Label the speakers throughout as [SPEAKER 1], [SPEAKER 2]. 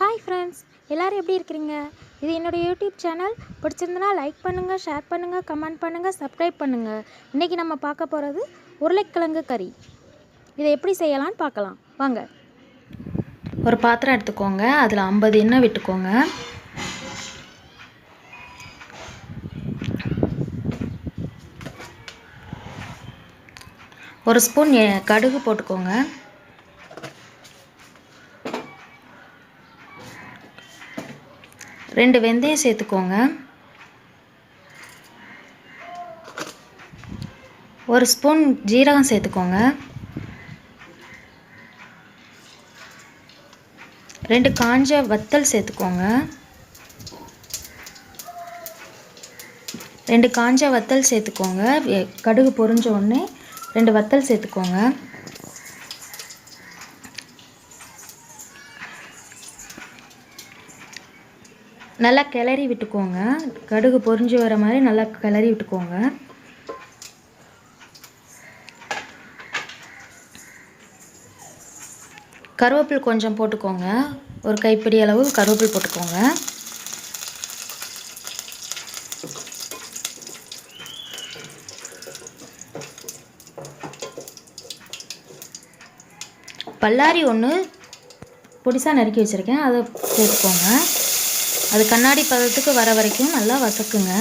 [SPEAKER 1] Hi friends, எல்லோரும் எப்படி இருக்கிறீங்க? இது என்னோடய யூடியூப் சேனல். பிடிச்சிருந்தனா லைக் பண்ணுங்கள், ஷேர் பண்ணுங்கள், கமெண்ட் பண்ணுங்கள், சப்ஸ்கிரைப் பண்ணுங்கள். இன்றைக்கி நம்ம பார்க்க போகிறது உருளைக்கிழங்கு கறி. இதை எப்படி செய்யலான்னு பார்க்கலாம் வாங்க.
[SPEAKER 2] ஒரு பாத்திரம் எடுத்துக்கோங்க. அதில் 50 எண்ணெய் விட்டுக்கோங்க. ஒரு ஸ்பூன் கடுகு போட்டுக்கோங்க. ரெண்டு வெந்தயம் சேர்த்துக்கோங்க. ஒரு ஸ்பூன் ஜீரகம் சேர்த்துக்கோங்க. 2 காஞ்ச வத்தல் சேர்த்துக்கோங்க. 2 காஞ்ச வத்தல் சேர்த்துக்கோங்க. கடுகு பொரிஞ்ச உடனே 2 வத்தல் சேர்த்துக்கோங்க. நல்லா கிளறி விட்டுக்கோங்க. கடுகு பொரிஞ்சு வர மாதிரி நல்லா கிளறி விட்டுக்கோங்க. கருவேப்பிலை கொஞ்சம் போட்டுக்கோங்க. ஒரு கைப்பிடி அளவு கருவேப்பிலை போட்டுக்கோங்க. பல்லாரி ஒன்று பொடிசாக நறுக்கி வச்சுருக்கேன், அதை சேர்த்துக்கோங்க. அது கண்ணாடி பதத்துக்கு வர வரைக்கும் நல்லா வதக்குங்க.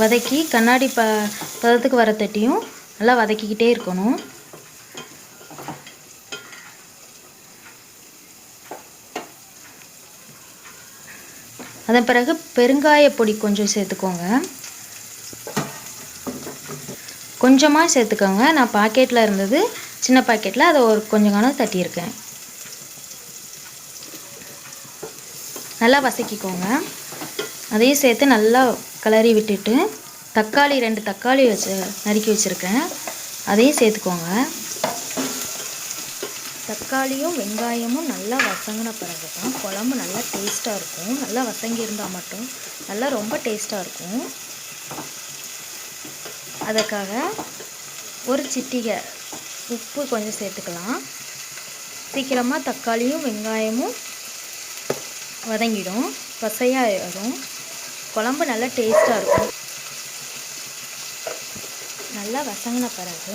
[SPEAKER 2] வதக்கி கண்ணாடி பதத்துக்கு வர தட்டியும் நல்லா வதக்கிக்கிட்டே இருக்கணும். அதன் பிறகு பெருங்காய பொடி கொஞ்சம் சேர்த்துக்கோங்க. கொஞ்சமாக சேர்த்துக்கோங்க. நான் பாக்கெட்டில் இருந்தது, சின்ன பாக்கெட்டில் அதை ஒரு கொஞ்சம் காலம் தட்டியிருக்கேன். நல்லா வதக்கிக்கோங்க. அதையும் சேர்த்து நல்லா கிளறி விட்டுட்டு தக்காளி 2 தக்காளி நறுக்கி வச்சுருக்கேன், அதையும் சேர்த்துக்கோங்க. தக்காளியும் வெங்காயமும் நல்லா வதங்கின பிறகு தான் குழம்பு நல்லா டேஸ்ட்டாக இருக்கும். நல்லா வதங்கி இருந்தால் மட்டும் நல்லா ரொம்ப டேஸ்ட்டாக இருக்கும். அதுக்காக ஒரு சிட்டிகை உப்பு கொஞ்சம் சேர்த்துக்கலாம். சீக்கிரமாக தக்காளியும் வெங்காயமும் வதங்கிடும், பசையாக வரும். குழம்பு நல்லா டேஸ்ட்டாக இருக்கும். நல்லா வதங்கின பிறகு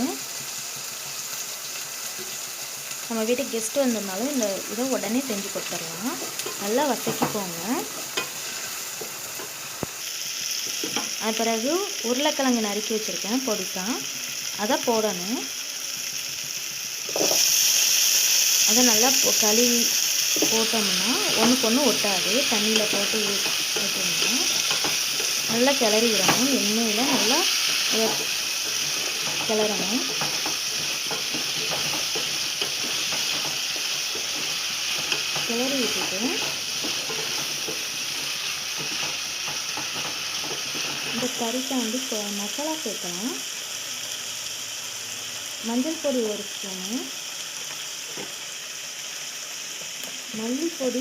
[SPEAKER 2] நம்ம வீட்டுக்கு கெஸ்ட்டு வந்திருந்தாலும் இந்த இதை உடனே செஞ்சு கொடுத்துடலாம். நல்லா வதக்கிக்கோங்க. அது பிறகு உருளைக்கிழங்கு நறுக்கி வச்சுருக்கேன் பொடிசாக, அதை போடணும். அதை நல்லா கழுவி போட்டோம்னா ஒன்றுக்கு ஒன்று ஒட்டாது. தண்ணியில் போட்டு ஊற்றோம்னா நல்லா கிளறி விடணும். எண்ணெயில் நல்லா கிளறணும். கிளறி விட்டுட்டு இந்த கறிக்கு வந்து மசாலா சேர்க்கலாம். மஞ்சள் பொடி 1 ஸ்பூனு, மல்லிப்பொடி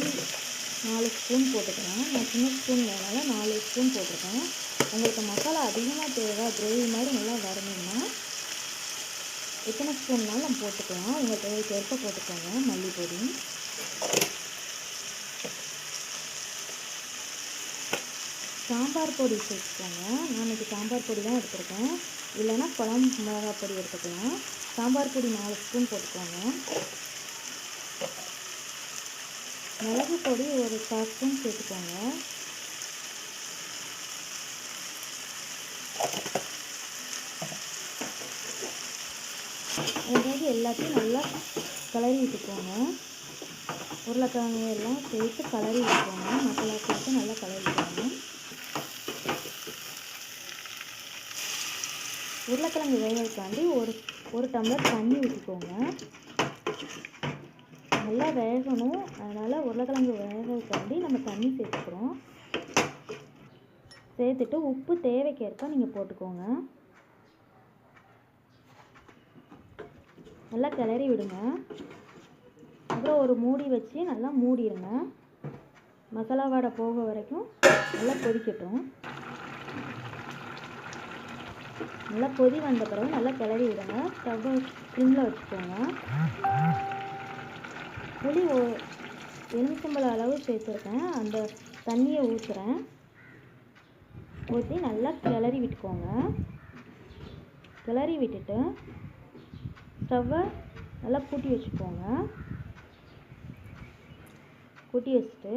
[SPEAKER 2] 4 ஸ்பூன் போட்டுக்கிறேன். நான் சின்ன ஸ்பூன் வேணால 4 ஸ்பூன் போட்டிருக்கேன். உங்களுக்கு மசாலா அதிகமாக தேவை, கிரேவி மாதிரி நல்லா வரணும்னா எத்தனை ஸ்பூன்னாலும் நம்ம போட்டுக்கலாம். உங்கள் தேவைக்கு ஏற்ப போட்டுக்கோங்க. மல்லிப்பொடி, சாம்பார் பொடி சேர்த்துக்கோங்க. நான் இன்றைக்கி சாம்பார் பொடி தான் எடுத்துருக்கேன், இல்லைன்னா குழம்பு மிளகா பொடி எடுத்துக்கலாம். சாம்பார் பொடி 4 ஸ்பூன் போட்டுக்கோங்க. மிளகு பொடி ஒரு 1/4 ஸ்பூன் சேர்த்துக்கோங்க. அதாவது எல்லாத்தையும் நல்லா கிளறி விட்டுக்கோங்க. உருளைக்கிழங்கு எல்லாம் சேர்த்து கிளறி விட்டுக்கோங்க. மசாலா சேர்த்து நல்லா கிளறி விட்டுக்கோங்க. உருளைக்கிழங்கு வேகிறதுக்காண்டி ஒரு டம்ளர் தண்ணி ஊற்றிக்கோங்க. நல்லா வேகணும், அதனால் உருளைக்கிழங்கு வேகிறதுக்காண்டி நம்ம தண்ணி சேர்த்துக்கிறோம். சேர்த்துட்டு உப்பு தேவைக்கேற்ப நீங்கள் போட்டுக்கோங்க. நல்லா கிளறி விடுங்க. அப்புறம் ஒரு மூடி வச்சு நல்லா மூடிடுங்க. மசாலா வாடை போக வரைக்கும் நல்லா கொதிக்கட்டும். நல்லா கொதி வந்த பிறகு நல்லா கிளறி விடுங்க. ஸ்டவ்வை சிம்மில் வச்சுக்கோங்க. புளி எலுமிச்சம்பழம் அளவு சேர்த்துருக்கேன். அந்த தண்ணியை ஊற்றுறேன். ஊற்றி நல்லா கிளறி விட்டுக்கோங்க. கிளறி விட்டுட்டு ஸ்டவ்வை நல்லா கூட்டி வச்சுக்கோங்க. கூட்டி வச்சுட்டு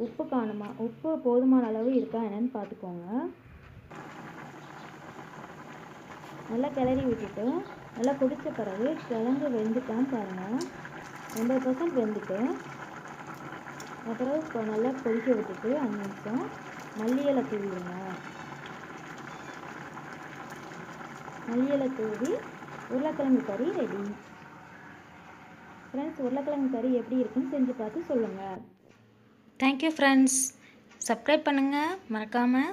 [SPEAKER 2] உப்பு போதுமான அளவு இருக்கா என்னன்னு பார்த்துக்கோங்க. நல்லா கிளறி விட்டுட்டு நல்லா கொதித்த பிறகு கிழங்கு வெந்துட்டான்னு பாருங்கள். 80% வெந்துட்டு அப்புறம் இப்போ நல்லா கொதிக்க விட்டுட்டு 5 நிமிஷம் மல்லி இலை தூவிடுங்க. மல்லி இலை தூவி உருளைக்கிழங்கு கறி ரெடி. ஃப்ரெண்ட்ஸ், உருளைக்கிழங்கு கறி எப்படி இருக்குன்னு செஞ்சு பார்த்து சொல்லுங்கள்.
[SPEAKER 1] Thank you friends. சப்ஸ்கிரைப் பண்ணுங்கள் மறக்காமல்.